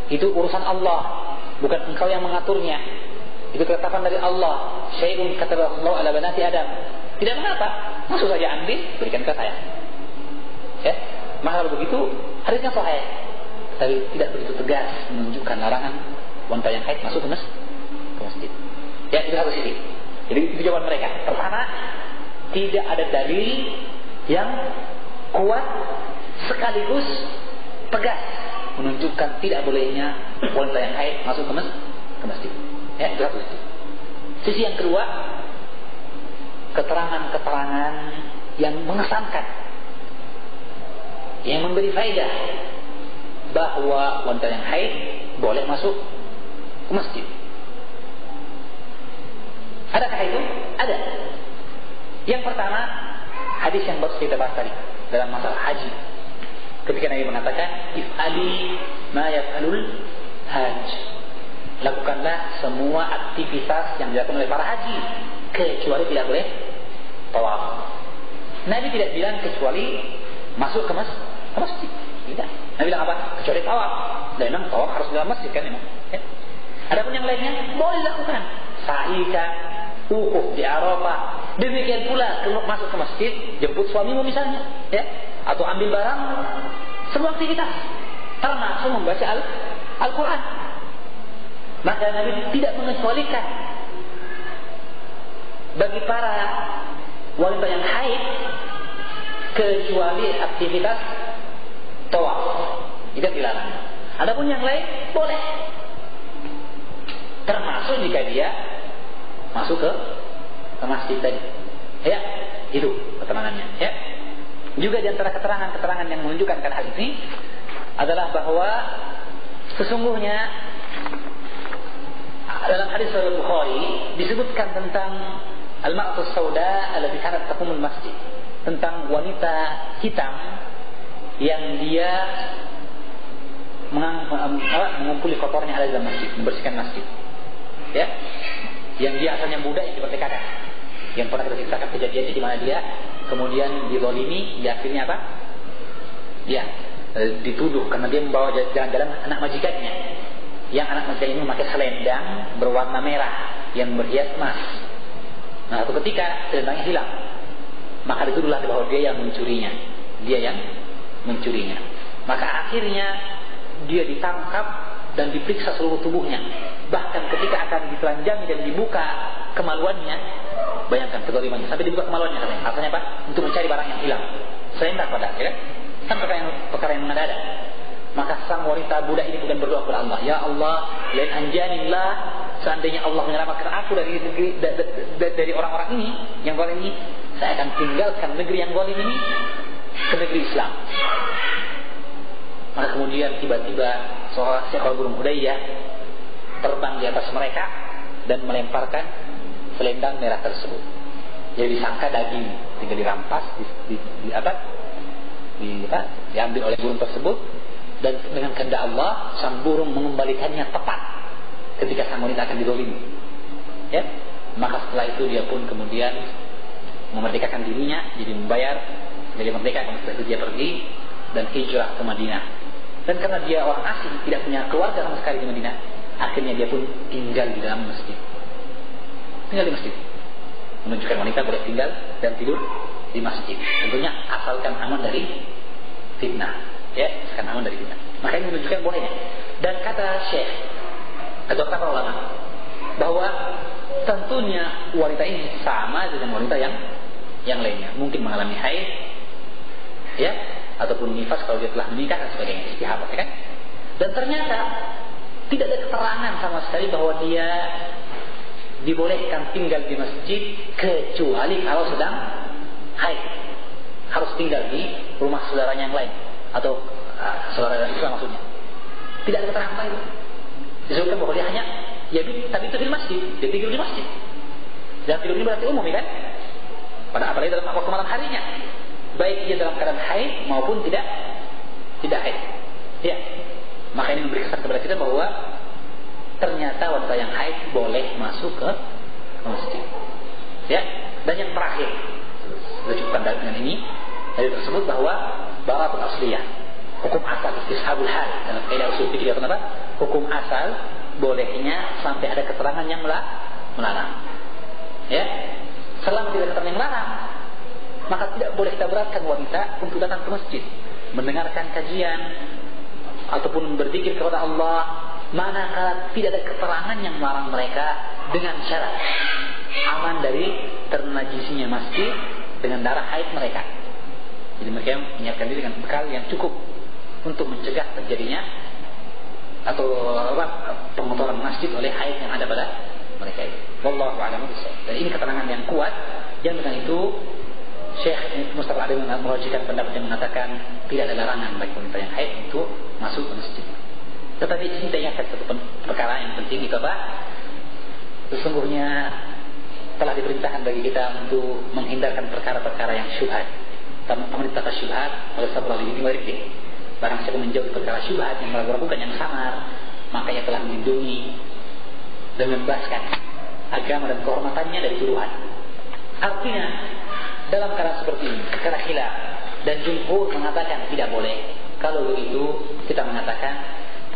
itu urusan Allah, bukan engkau yang mengaturnya. Itu ketetapan dari Allah. Syai'un katabahu Allah ala banati Adam. Tidak mengapa, masuk saja, ambil, berikan ke saya. Ya, maka kalau begitu hadisnya sahih, tapi tidak begitu tegas menunjukkan larangan wanita yang haid masuk ke masjid. Ya, itu satu sisi. Jadi itu jawaban mereka. Pertama, tidak ada dalil yang kuat sekaligus tegas menunjukkan tidak bolehnya wanita yang haid masuk ke masjid. Ya, itu satu sisi. Sisi yang kedua, keterangan-keterangan yang mengesankan, yang memberi faedah bahwa wanita yang haid boleh masuk ke masjid. Adakah itu? Ada. Yang pertama, hadis yang baru kita bahas tadi dalam masalah haji. Ketika Nabi mengatakan, if'ali ma yaf'alul hajj. Lakukanlah semua aktivitas yang dilakukan oleh para haji, kecuali tidak boleh tawaf. Nabi tidak bilang kecuali masuk ke masjid. Tidak. Nabi bilang apa? Kecuali tawaf. Dan memang tawaf harus dalam masjid kan memang. Ya. Adapun yang lainnya boleh dilakukan. Sa'ika, wukuf di Arafah. Demikian pula kalau masuk ke masjid, jemput suamimu misalnya, ya, atau ambil barang, semua aktivitas termasuk membaca Al-Quran. Maka Nabi tidak mengecualikan bagi para wanita yang haid kecuali aktivitas tawaf. Itu dilarang. Adapun yang lain boleh, termasuk jika dia masuk ke masjid tadi. Ya, itu keterangannya. Ya. Juga di antara keterangan-keterangan yang menunjukkan hal ini adalah bahwa sesungguhnya dalam hadis Sahih Bukhari disebutkan tentang al-ma'tus sauda allati kanat taqumul masjid, tentang wanita hitam yang dia mengumpuli kotornya ada dalam masjid, membersihkan masjid. Ya. Yang dia asalnya budak yang diperdekakan, yang pernah kita ceritakan kejadiannya di mana dia kemudian dizalimi, dia akhirnya apa? Ya, dituduh karena dia membawa jalan-jalan anak majikannya, yang anak majikan ini memakai selendang berwarna merah yang berhias emas. Nah, suatu ketika selendangnya hilang, maka dituduhlah bahwa dia yang mencurinya, Maka akhirnya dia ditangkap dan diperiksa seluruh tubuhnya. Bahkan ketika akan ditelanjangi dan dibuka kemaluannya, bayangkan kezalimannya, sampai dibuka kemaluannya katanya. Artinya apa? Untuk mencari barang yang hilang. Selendang pada, ya kan? Kan perkara yang mengada-ada. Maka sang wanita budak ini kemudian berdoa kepada Allah, ya Allah, lain anjanillah, seandainya Allah menyelamatkan aku dari orang-orang ini yang zalim ini, saya akan tinggalkan negeri yang zalim ini ke negeri Islam. Maka kemudian tiba-tiba seorang seekor burung Hudayyah terbang di atas mereka dan melemparkan selendang merah tersebut. Jadi disangka daging, tinggal dirampas, diambil oleh burung tersebut, dan dengan kehendak Allah sang burung mengembalikannya tepat ketika sang wanita akan dizalimi. Ya, maka setelah itu dia pun kemudian memerdekakan dirinya, jadi membayar, jadi merdeka. Setelah itu dia pergi dan hijrah ke Madinah. Dan karena dia orang asing, tidak punya keluarga sama sekali di Madinah, akhirnya dia pun tinggal di dalam masjid. Tinggal di masjid. Menunjukkan wanita boleh tinggal dan tidur di masjid. Tentunya asalkan aman dari fitnah. Ya, asalkan aman dari fitnah. Maka ini menunjukkan bolehnya. Dan kata Syekh atau kata para ulama bahwa tentunya wanita ini sama dengan wanita yang lainnya. Mungkin mengalami haid, ya, ataupun nifas kalau dia telah menikah dan sebagainya, istihadah, ya kan? Dan ternyata tidak ada keterangan sama sekali bahwa dia dibolehkan tinggal di masjid kecuali kalau sedang haid, harus tinggal di rumah saudaranya yang lain atau saudara Islam maksudnya. Tidak ada keterangan lain. Disebutkan bahwa dia hanya tapi itu di masjid, dia tidur di masjid. Dan tidur ini berarti umum, ya kan? apalagi dalam waktu malam harinya, baik ia dalam keadaan haid maupun tidak haid. Ya, maka ini memberi kesan kepada kita bahwa ternyata wanita yang haid boleh masuk ke masjid. Ya, dan yang terakhir, sudah cukupkan dengan ini. Dari tersebut bahwa baratul asliyah, hukum asal, istishabul hal dalam kaidah usul fikih apa? Hukum asal bolehnya sampai ada keterangan yang melarang. Ya, selama tidak ada keterangan yang melarang, maka tidak boleh kita beratkan wanita untuk datang ke masjid, mendengarkan kajian ataupun berzikir kepada Allah, manakala tidak ada keterangan yang melarang mereka dengan syarat aman dari ternajisinya masjid dengan darah haid mereka. Jadi mereka menyiapkan diri dengan bekal yang cukup untuk mencegah terjadinya atau pengotoran masjid oleh haid yang ada pada mereka itu. Wallahu a'lam bishawab. Dan ini keterangan yang kuat yang dengan itu Syekh Mustafa Ali merujukkan pendapat yang mengatakan tidak ada larangan bagi wanita yang haid untuk masuk ke masjid. Tetapi ini saya ingatkan satu perkara yang penting itu apa? Sesungguhnya telah diperintahkan bagi kita untuk menghindarkan perkara-perkara yang syubhat. Pemerintah syubhat oleh sabra ini warifin. Barang siapa menjauhi perkara syubhat yang meragukan yang samar, maka ia telah melindungi dan membebaskan agama dan kehormatannya dari tuduhan. Artinya dalam keadaan seperti ini, perkara khilaf dan jumhur mengatakan tidak boleh. Kalau begitu kita mengatakan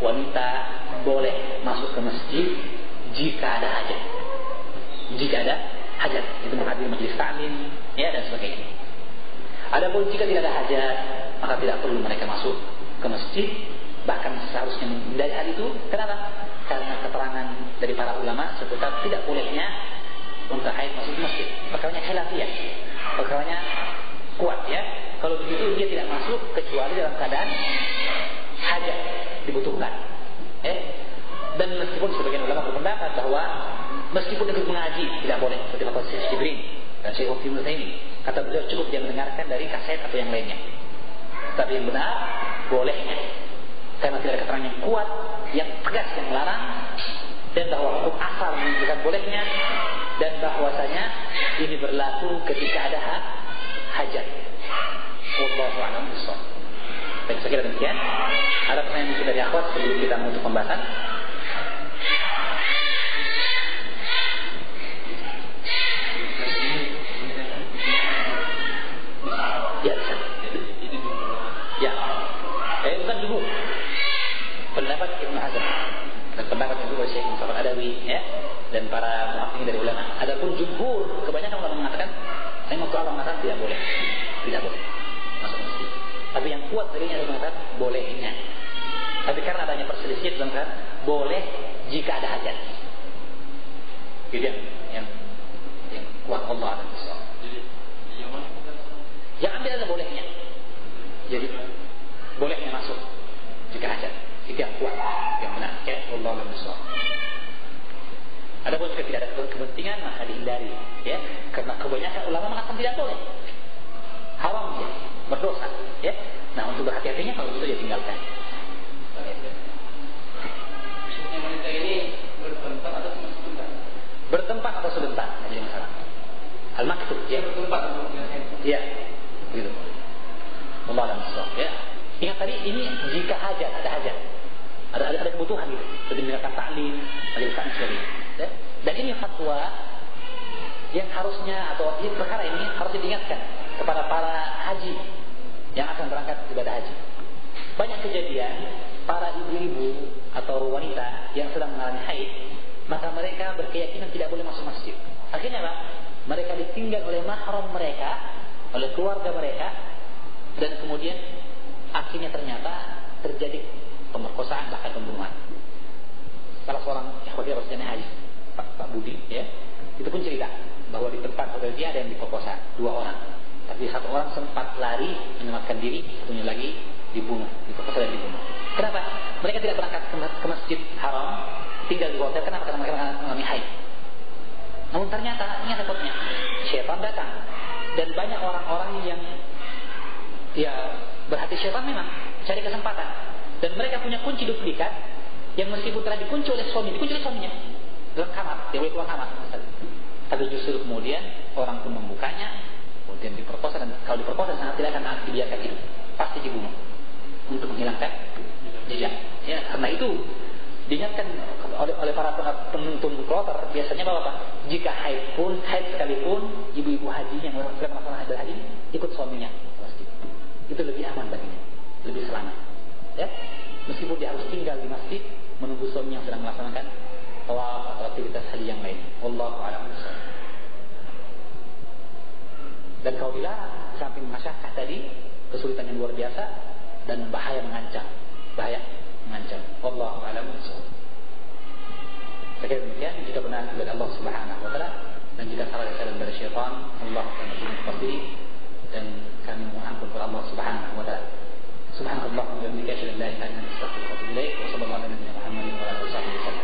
wanita boleh masuk ke masjid jika ada hajat. Jika ada hajat, itu menghadiri majelis taklim, ya dan sebagainya. Adapun jika tidak ada hajat, maka tidak perlu mereka masuk ke masjid. Bahkan seharusnya menghindari hal itu. Kenapa? Karena keterangan dari para ulama seputar tidak bolehnya wanita haid masuk ke masjid. Perkaranya khilafiyah, perkaranya kuat ya. Kalau begitu dia tidak masuk kecuali dalam keadaan hajat dibutuhkan. Dan meskipun sebagian ulama berpendapat bahwa meskipun ikut mengaji tidak boleh, seperti kata Syekh Jibril dan Syekh Ibnu Taimiyah, kata beliau cukup dia mendengarkan dari kaset atau yang lainnya. Tapi yang benar bolehnya, karena tidak ada keterangan yang kuat, yang tegas yang melarang, dan bahwa hukum asal menunjukkan bolehnya, dan bahwasanya ini berlaku ketika ada hajat. Wallahu a'lam bishawab. Baik, saya kira demikian. Ada pertanyaan mungkin dari akhwat sebelum kita menutup pembahasan? Ya. Bukan dulu. Pendapat Ibnu Hazm dan pendapat yang dulu oleh Syekh Mustafa Adawi ya, dan para muhaqqiqin dari ulama. Adapun jumhur, kebanyakan ulama mengatakan, saya mau mengatakan tidak boleh masuk masjid. Tapi yang kuat darinya adalah mengatakan bolehnya. Tapi karena adanya perselisihan mengatakan boleh jika ada hajat. Itu yang kuat Allah dan Rasul. Yang ambil adalah bolehnya. Jadi bolehnya masuk jika hajat. Itu yang kuat, yang benar. Ya, Allah dan Rasul. Adapun jika tidak ada kepentingan maka dihindari, ya. Karena kebanyakan ulama mengatakan tidak boleh, haram ya, berdosa, ya. Nah untuk berhati-hatinya kalau itu ya tinggalkan. Maksudnya wanita ini bertempat atau cuma sebentar? Bertempat atau sebentar, jadi masalah. Al-maktub, ya. Bertempat atau ya, gitu. Allah dan Rasul, ya. Ingat tadi ini jika hajat, ada hajat, ada kebutuhan gitu, seperti mendengarkan taklim, majelis taklim sebagainya. Ya. Dan ini fatwa yang harusnya atau ini perkara ini harus diingatkan kepada para haji yang akan berangkat ibadah haji. Banyak kejadian para ibu-ibu atau wanita yang sedang mengalami haid, maka mereka berkeyakinan tidak boleh masuk masjid. Akhirnya apa? Mereka ditinggal oleh mahram mereka, oleh keluarga mereka, dan kemudian akhirnya ternyata terjadi pemerkosaan bahkan pembunuhan. Salah seorang ikhwati Rasulullah haji, Pak Budi, ya, itu pun cerita bahwa di tempat hotel dia ada yang diperkosa 2 orang, tapi 1 orang sempat lari menyelamatkan diri, satunya lagi dibunuh, diperkosa dan dibunuh. Kenapa? Mereka tidak berangkat ke masjid haram, tinggal di hotel. Kenapa? Karena mereka mengalami haid. Namun ternyata ini repotnya, syaitan datang, dan banyak orang-orang yang ya berhati syaitan memang cari kesempatan, dan mereka punya kunci duplikat yang meskipun telah dikunci oleh suaminya dalam kamar, dia boleh keluar kamar. Tapi justru kemudian orang pun membukanya kemudian diperkosa, dan kalau diperkosa sangat tidak akan dibiarkan hidup, pasti dibunuh untuk menghilangkan jejak. Ya, karena itu diingatkan oleh para penuntun kloter biasanya bahwa apa? Jika haid sekalipun ibu-ibu haji yang sedang melaksanakan haji ikut suaminya ke masjid. Itu lebih aman baginya, lebih selamat. Ya, meskipun dia harus tinggal di masjid menunggu suami yang sedang melaksanakan tawaf atau aktivitas haji yang lain. Wallahu a'lam bishawab. Dan kalau dilarang samping masyakkah tadi, kesulitan yang luar biasa dan bahaya mengancam. Wallahu a'lam bishawab. Saya kira demikian. Jika benar dari Allah Subhanahu wa taala dan jika salah dari syaitan, Allah akan mengampuni dan kami mohon ampun kepada Allah Subhanahu wa taala. Subhanallah wa bihamdihi asyhadu an la ilaha illa anta astaghfiruka wa atubu ilaik. Wa sallallahu ala nabiyyina Muhammadin wa ala alihi wasallam.